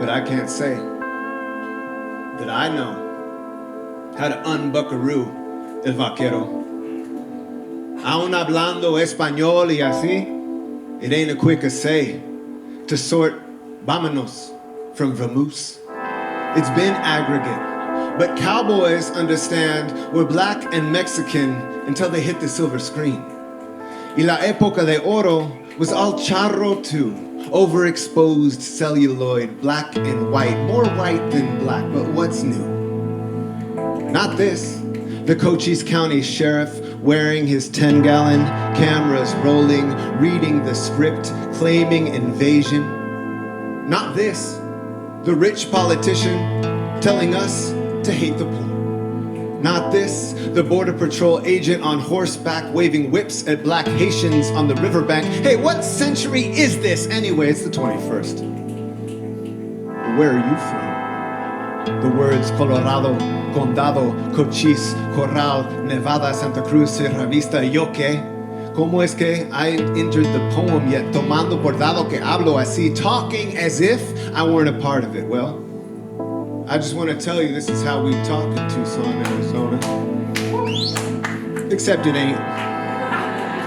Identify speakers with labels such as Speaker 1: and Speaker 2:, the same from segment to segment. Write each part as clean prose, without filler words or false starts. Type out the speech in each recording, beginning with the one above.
Speaker 1: but I can't say that I know how to unbuckaroo el vaquero. Aun hablando español y así, it ain't a quick essay to sort vámonos from vamoose. It's been aggregate, but cowboys understand we're black and Mexican until they hit the silver screen. Y la época de oro was all charro too. Overexposed celluloid, black and white, more white than black, but what's new? Not this. The Cochise County Sheriff wearing his 10-gallon, cameras rolling, reading the script, claiming invasion. Not this. The rich politician telling us to hate the poor. Not this, the Border Patrol agent on horseback waving whips at black Haitians on the riverbank. Hey, what century is this anyway? It's the 21st. Where are you from? The words Colorado, Condado, Cochise, Corral, Nevada, Santa Cruz, Sierra Vista, yo qué? ¿Cómo es que I entered the poem yet tomando por dado que hablo así, talking as if I weren't a part of it? Well, I just want to tell you this is how we talk in Tucson, Arizona. Except it ain't.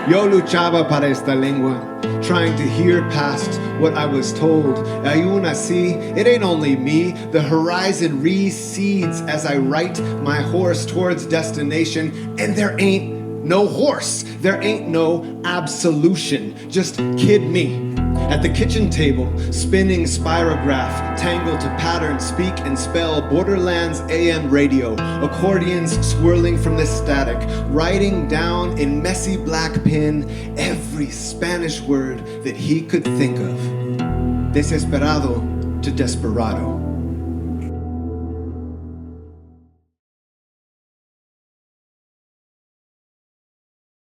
Speaker 1: Yo luchaba para esta lengua, trying to hear past what I was told. Aún así, it ain't only me. The horizon recedes as I ride my horse towards destination, and there ain't no horse. There ain't no absolution. Just kid me. At the kitchen table, spinning spirograph, tangled to pattern, speak and spell, Borderlands AM radio, accordions swirling from the static, writing down in messy black pen every Spanish word that he could think of. Desesperado to desperado.